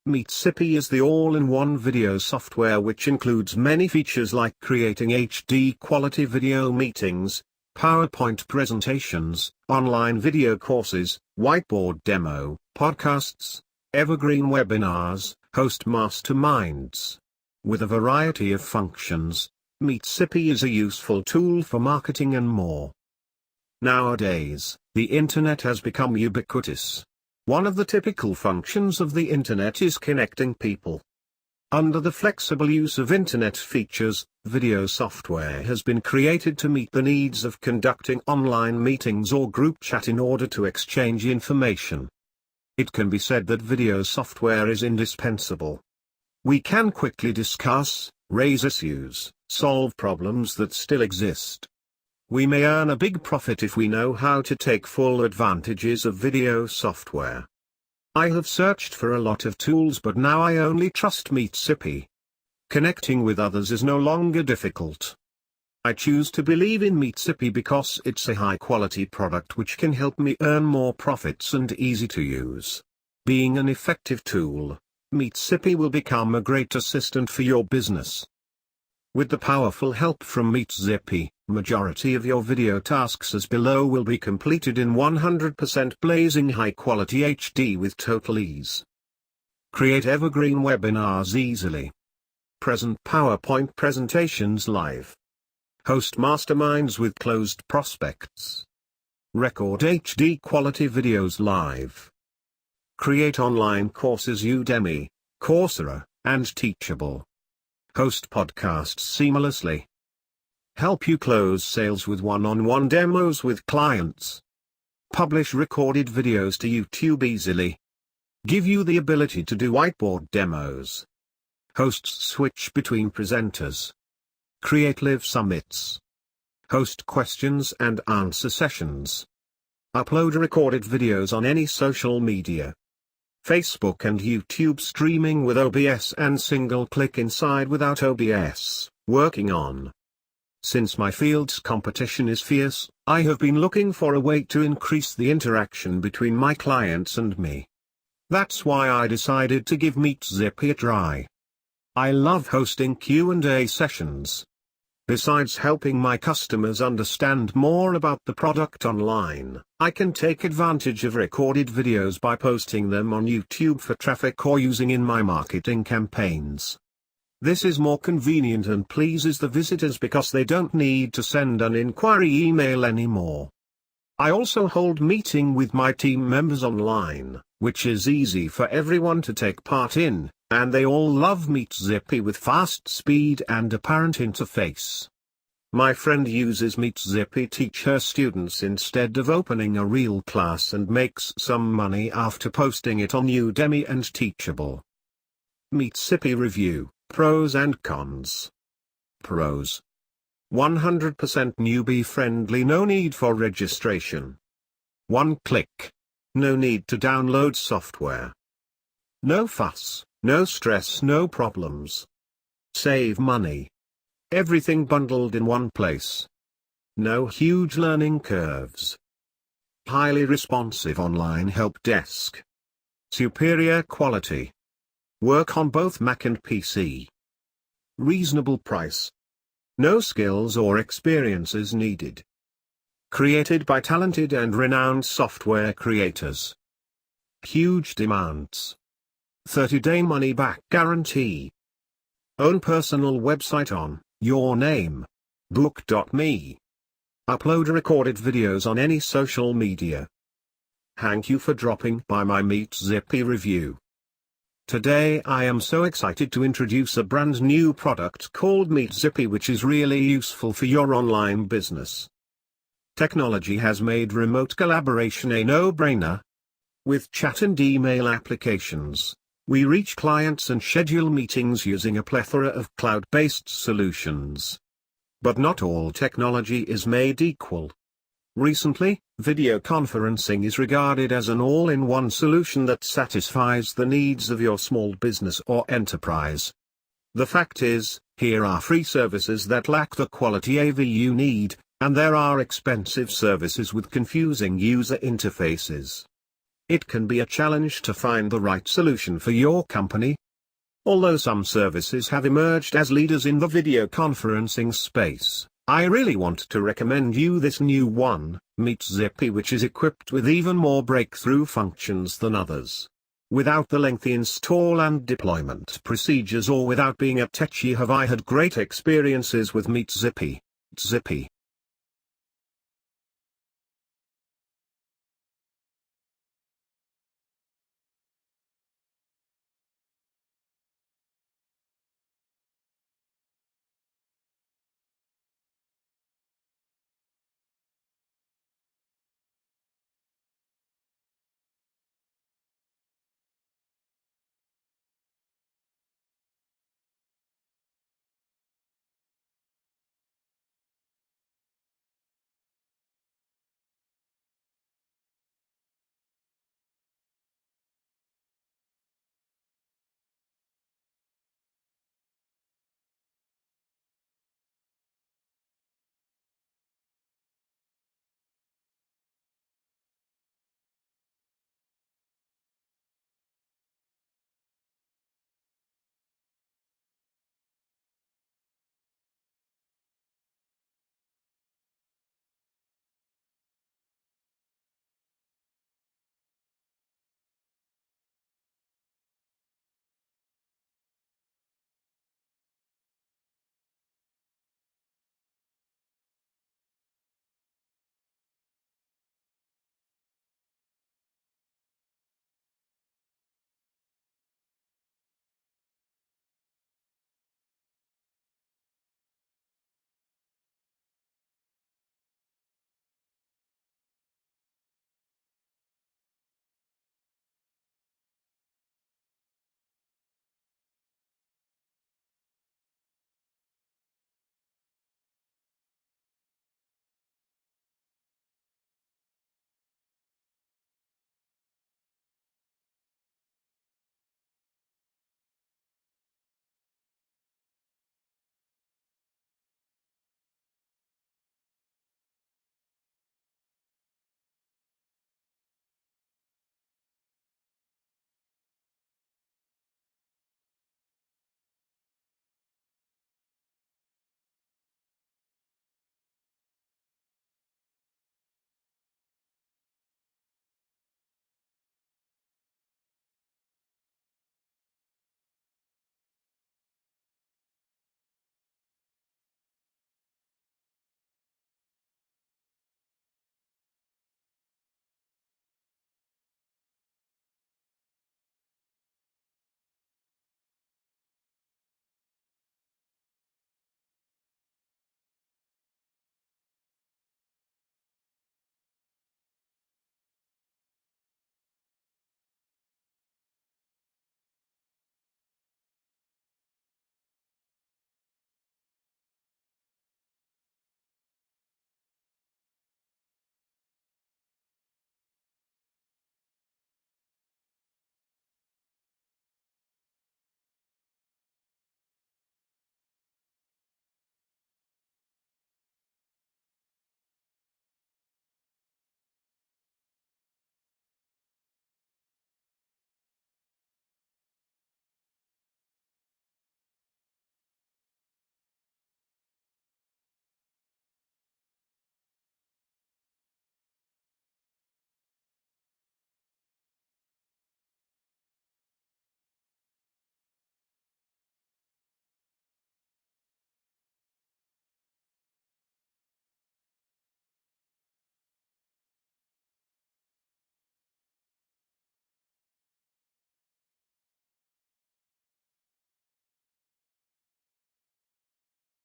Meetzippy is the all-in-one video software which includes many features like creating HD quality video meetings, PowerPoint presentations, online video courses, Whiteboard Demo, podcasts, Evergreen Webinars, host Masterminds. With a variety of functions, Meetzippy is a useful tool for marketing and more. Nowadays, the internet has become ubiquitous. One of the typical functions of the internet is connecting people. Under the flexible use of internet features, video software has been created to meet the needs of conducting online meetings or group chat in order to exchange information. It can be said that video software is indispensable. We can quickly discuss, raise issues, solve problems that still exist. We may earn a big profit if we know how to take full advantages of video software. I have searched for a lot of tools, but now I only trust Meetzippy. Connecting with others is no longer difficult. I choose to believe in Meetzippy because it's a high-quality product which can help me earn more profits and easy to use. Being an effective tool, Meetzippy will become a great assistant for your business. With the powerful help from Meetzippy, majority of your video tasks as below will be completed in 100% blazing high-quality HD with total ease. Create evergreen webinars easily. Present PowerPoint presentations live. Host masterminds with closed prospects. Record HD quality videos live. Create online courses Udemy, Coursera, and Teachable. Host podcasts seamlessly. Help you close sales with one-on-one demos with clients. Publish recorded videos to YouTube easily. Give you the ability to do whiteboard demos. Hosts switch between presenters. Create live summits. Host questions and answer sessions. Upload recorded videos on any social media. Facebook and YouTube streaming with OBS and single click inside without OBS, working on. Since my field's competition is fierce, I have been looking for a way to increase the interaction between my clients and me. That's why I decided to give Meetzippy a try. I love hosting Q&A sessions. Besides helping my customers understand more about the product online, I can take advantage of recorded videos by posting them on YouTube for traffic or using in my marketing campaigns. This is more convenient and pleases the visitors because they don't need to send an inquiry email anymore. I also hold meeting with my team members online, which is easy for everyone to take part in, and they all love Meetzippy with fast speed and apparent interface. My friend uses Meetzippy to teach her students instead of opening a real class and makes some money after posting it on Udemy and Teachable. Meetzippy review, pros and cons. Pros. 100% newbie friendly, no need for registration. One click. No need to download software. No fuss, no stress, no problems. Save money. Everything bundled in one place. No huge learning curves. Highly responsive online help desk. Superior quality. Work on both Mac and PC. Reasonable price. No skills or experiences needed. Created by talented and renowned software creators. Huge demands. 30-day money-back guarantee. Own personal website on your name. Book.me. Upload recorded videos on any social media. Thank you for dropping by my Meetzippy review. Today I am so excited to introduce a brand new product called Meetzippy, which is really useful for your online business. Technology has made remote collaboration a no-brainer. With chat and email applications, we reach clients and schedule meetings using a plethora of cloud-based solutions. But not all technology is made equal. Recently, video conferencing is regarded as an all-in-one solution that satisfies the needs of your small business or enterprise. The fact is, here are free services that lack the quality AV you need, and there are expensive services with confusing user interfaces. it can be a challenge to find the right solution for your company. Although some services have emerged as leaders in the video conferencing space, I really want to recommend you this new one, Meetzippy, which is equipped with even more breakthrough functions than others. Without the lengthy install and deployment procedures, or without being a techie, have I had great experiences with Meetzippy.